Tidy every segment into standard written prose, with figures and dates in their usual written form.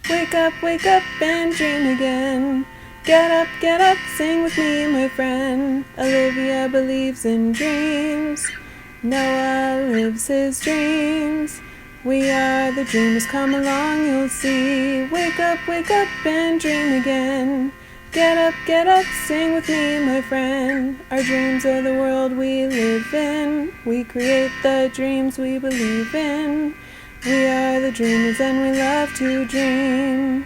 wake up and dream again. Get up, sing with me, my friend. Olivia believes in dreams. Noah lives his dreams. We are the dreamers, come along, you'll see. Wake up and dream again. Get up, sing with me, my friend. Our dreams are the world we live in. We create the dreams we believe in. We are the dreamers and we love to dream.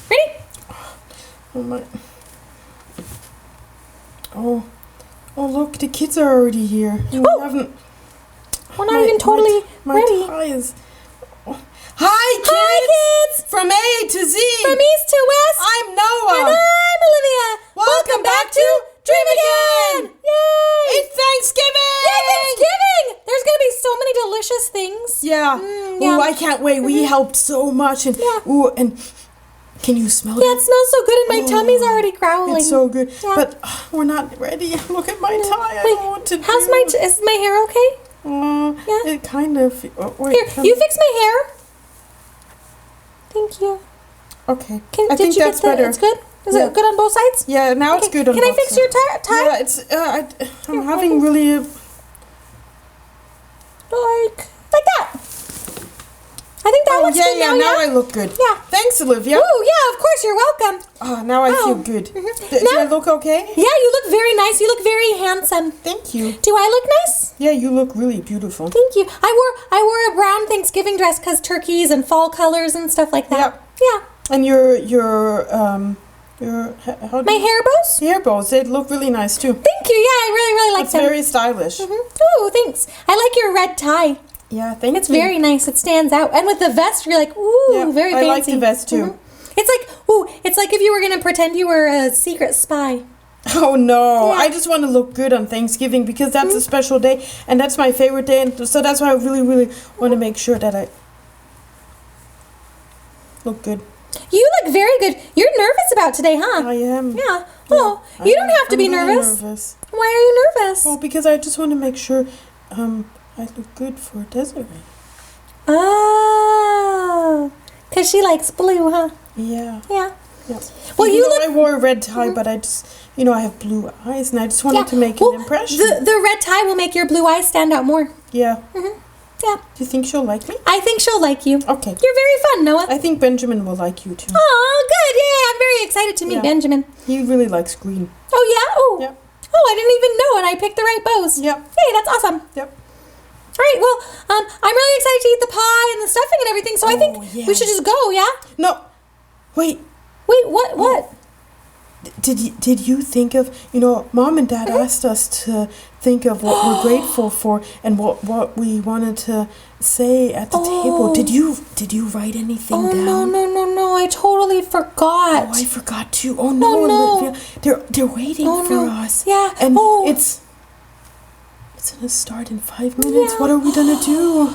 Ready? Oh my. Oh, look, the kids are already here. We're not even totally ready. My tie is... Hi, kids! From A to Z. From east to west. I'm Noah. And I'm Olivia. Welcome back to Dream Again. Yay! It's Thanksgiving. Yay, Thanksgiving! There's going to be so many delicious things. Yeah. Yeah. Ooh, I can't wait. We helped so much. And, and can you smell Yeah, it smells so good and my tummy's already growling. It's so good. Yeah. But we're not ready. Look at my tie. I don't know what to do. Is my hair okay? Yeah. It kind of... wait, Here, you fix my hair. Thank you. Okay. I think that's better. It's good? Is it good on both sides? Yeah, now it's good on both sides. Can I fix your tie? Yeah, it's... I'm having really... Like that. I think that looks good now. Now I look good. Yeah. Thanks, Olivia. Oh, yeah, of course, you're welcome. Oh, now I feel good. Do I look okay? Yeah, you look very nice. You look very handsome. Thank you. Do I look nice? Yeah, you look really beautiful. Thank you. I wore a brown Thanksgiving dress because turkeys and fall colors and stuff like that. Yeah. And My hair bows? Hair bows, they look really nice too. Thank you. Yeah, I really like them. It's very stylish. Oh, thanks. I like your red tie. Yeah, thank you. It's very nice. It stands out. And with the vest, you're like, ooh, very fancy. I like the vest too. It's like if you were going to pretend you were a secret spy. Oh no, Yeah. I just want to look good on Thanksgiving because that's a special day and that's my favorite day. And so that's why I really, really want to make sure that I look good. You look very good. You're nervous about today, huh? I am. Yeah. Oh, you don't have to be I'm nervous. nervous. Why are you nervous? Well, because I just want to make sure I look good for Desiree. Oh, because she likes blue, huh? Yeah. Yeah. Yeah. Well, I wore a red tie, but I just, I have blue eyes, and I just wanted to make an impression. The red tie will make your blue eyes stand out more. Yeah. Yeah. Do you think she'll like me? I think she'll like you. Okay. You're very fun, Noah. I think Benjamin will like you too. Oh, good. Yeah, I'm very excited to meet Benjamin. He really likes green. Oh, yeah? Oh. Yep. Oh, I didn't even know, and I picked the right bows. Yep. Hey, that's awesome. Yep. All right, well, I'm really excited to eat the pie and the stuffing and everything, so I think we should just go, yeah? No. Wait, what? Did you think of, Mom and Dad asked us to think of what we're grateful for and what we wanted to say at the table. Did you write anything down? No, I totally forgot. Oh, I forgot too. Oh no, Olivia. They're waiting for us. Yeah. And it's gonna start in 5 minutes. Yeah. What are we gonna do?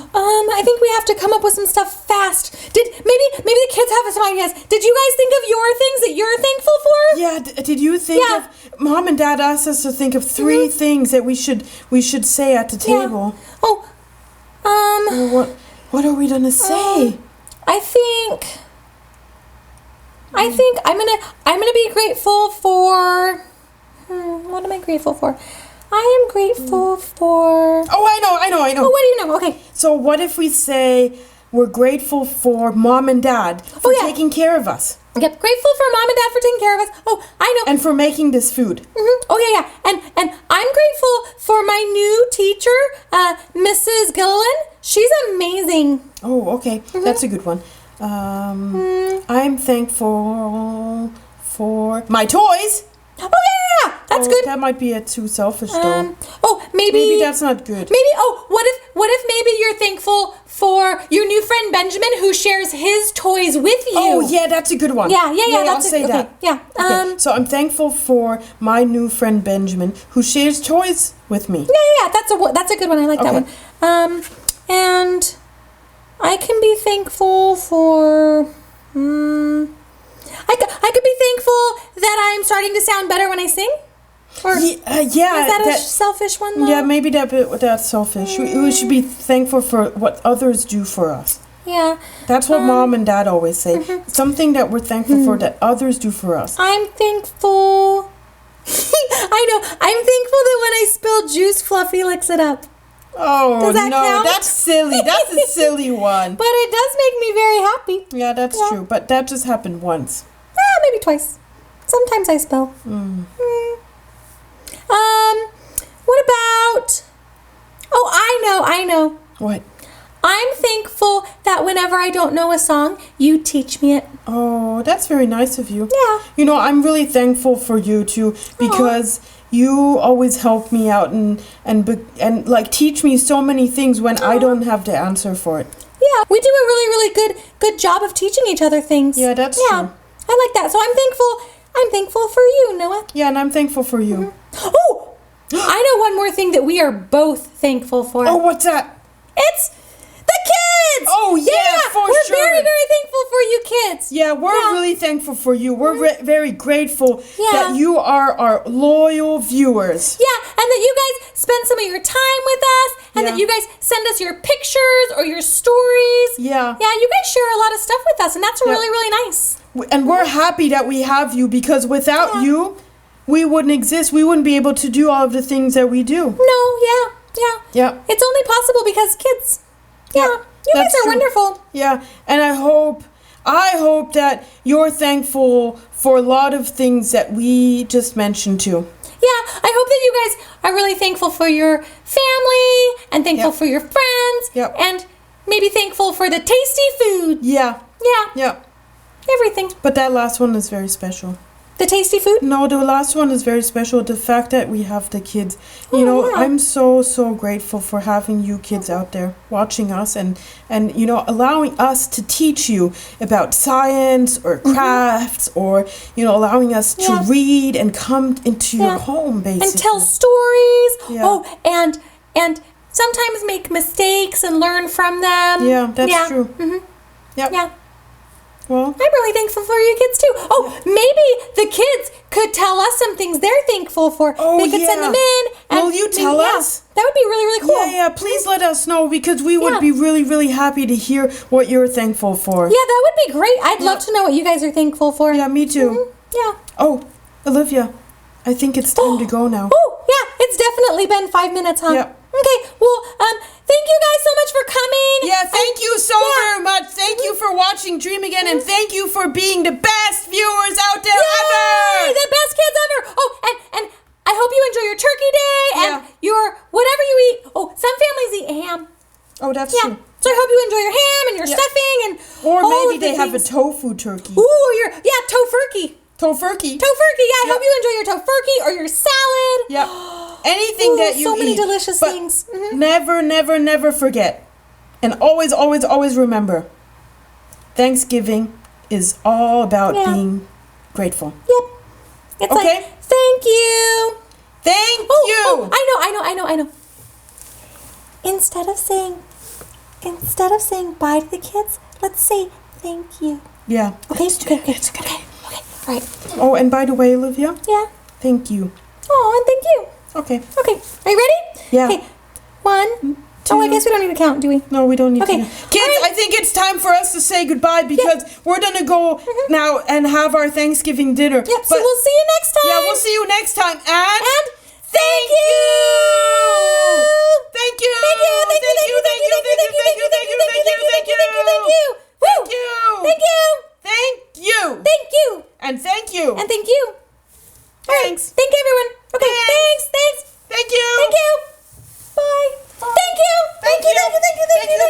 I think we have to come up with some stuff fast. Maybe the kids have some ideas. Did you guys think of your things that you're thankful for? Yeah. Did you think of? Mom and Dad asked us to think of 3 things that we should say at the table. Yeah. Oh. What are we gonna say? I think I'm gonna be grateful for. What am I grateful for? I am grateful for... Oh, I know. Oh, what do you know? Okay. So what if we say we're grateful for Mom and Dad for taking care of us? Yep, grateful for Mom and Dad for taking care of us. Oh, I know. And for making this food. Oh, yeah. And I'm grateful for my new teacher, Mrs. Gilliland. She's amazing. Oh, okay. That's a good one. I'm thankful for my toys. Oh, yeah. That's good. That might be too selfish, though. Maybe that's not good. What if maybe you're thankful for your new friend Benjamin who shares his toys with you? Oh, yeah, that's a good one. Yeah, I'll say that. Yeah. Okay, so I'm thankful for my new friend Benjamin who shares toys with me. Yeah, that's a good one. I like that one. And I can be thankful for... I could be thankful that I'm starting to sound better when I sing. Or is that a selfish one, though? Yeah, maybe that's selfish. We should be thankful for what others do for us. Yeah. That's what Mom and Dad always say. Something that we're thankful for that others do for us. I'm thankful. I know. I'm thankful that when I spill juice, Fluffy licks it up. Oh, Does that no, count? that's silly. That's a silly one. But it does make me very happy. Yeah, that's true. But that just happened once. Maybe twice. Sometimes I spill. What about... Oh, I know. What? I'm thankful that whenever I don't know a song, you teach me it. Oh, that's very nice of you. Yeah. You know, I'm really thankful for you too, because you always help me out and like teach me so many things when I don't have the answer for it. Yeah, we do a really good job of teaching each other things. Yeah, that's true. I like that. So I'm thankful for you, Noah. Yeah, and I'm thankful for you. Oh, I know one more thing that we are both thankful for. Oh, what's that? It's the kids! Oh, yeah, for we're sure. We're very thankful for you kids. Yeah, we're really thankful for you. We're very grateful Yeah. that you are our loyal viewers. Yeah, and that you guys spend some of your time with us, and that you guys send us your pictures or your stories. Yeah. Yeah, you guys share a lot of stuff with us, and that's really nice. And we're happy that we have you, because without you, we wouldn't exist. We wouldn't be able to do all of the things that we do. No, yeah. Yeah. It's only possible because kids. Yeah. You guys are wonderful. Yeah, and I hope that you're thankful for a lot of things that we just mentioned too. Yeah, I hope that you guys are really thankful for your family and thankful for your friends and maybe thankful for the tasty food. Yeah. Yeah. Everything. But that last one is very special. The tasty food? No, the last one is very special. The fact that we have the kids. You know, I'm so grateful for having you kids out there watching us and you know, allowing us to teach you about science or crafts or, you know, allowing us to read and come into your home, basically. And tell stories. Yeah. Oh, and sometimes make mistakes and learn from them. Yeah, that's true. Mm-hmm. Yep. Yeah. Well, I'm really thankful for you kids too. Oh, maybe the kids could tell us some things they're thankful for. Oh, they could send them in. And will you tell us? That would be really cool. Yeah, please let us know, because we would be really happy to hear what you're thankful for. Yeah, that would be great. I'd love to know what you guys are thankful for. Yeah, me too. Yeah. Oh, Olivia, I think it's time to go now. Oh, yeah, it's definitely been 5 minutes, huh? Yep. Okay, well, thank you guys so much for coming. Yeah, thank you so very much. Thank you for watching Dream Again, and thank you for being the best viewers out there ever. The best kids ever. Oh, and I hope you enjoy your turkey day and your whatever you eat. Oh, some families eat ham. Oh, that's true. So I hope you enjoy your ham and your stuffing and or all maybe of the they have a things. tofu turkey. Ooh, tofurkey. Tofurkey. Tofurkey, yeah. I hope you enjoy your tofurkey or your salad. Yep. Anything that you so eat. many delicious But things. Never forget. And always remember. Thanksgiving is all about being grateful. Yep. It's like, thank you. Thank you. Oh, I know. Instead of saying bye to the kids, let's say thank you. Yeah. Okay. Okay. All right. Oh, and by the way, Olivia. Yeah. Thank you. Oh, and thank you. Okay. Are you ready? Yeah. Okay. 1, 2. Oh, I guess we don't need to count, do we? No, we don't need to. Okay. Kids, I think it's time for us to say goodbye, because we're going to go now and have our Thanksgiving dinner. Yep. So we'll see you next time. Yeah, we'll see you next time. And thank you. Thank you. Thank you. Thank you. Thank you. Thank you. Thank you. Thank you. Thank you. Thank you. Thank you. Thank you. Thank you. Thank you. Thank you. And thank you. And thank you. All right. Thanks. Thank you, everyone. Okay. Thanks. Thank you. Thank you. Bye. Thank you. Thank you. Thank you. Thank you. Thank you. Thank you.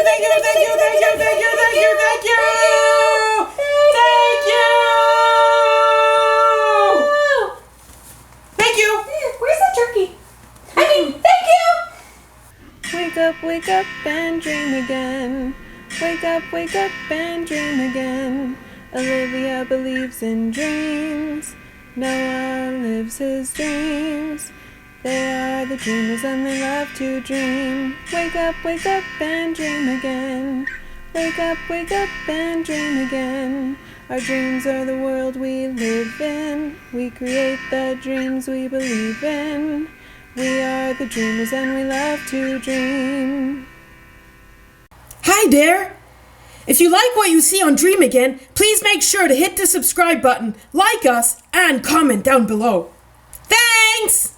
Thank you. Thank you. Thank you. Thank you. Thank you. Thank you. Thank you. Thank you. Thank you. Where's the turkey? I mean, thank you. Wake up and dream again. Wake up and dream again. Olivia believes in dreams. Noah lives his dreams. They are the dreamers and they love to dream. Wake up and dream again. Wake up and dream again. Our dreams are the world we live in. We create the dreams we believe in. We are the dreamers and we love to dream. Hi there. If you like what you see on Dream Again, please make sure to hit the subscribe button, like us, and comment down below. Thanks!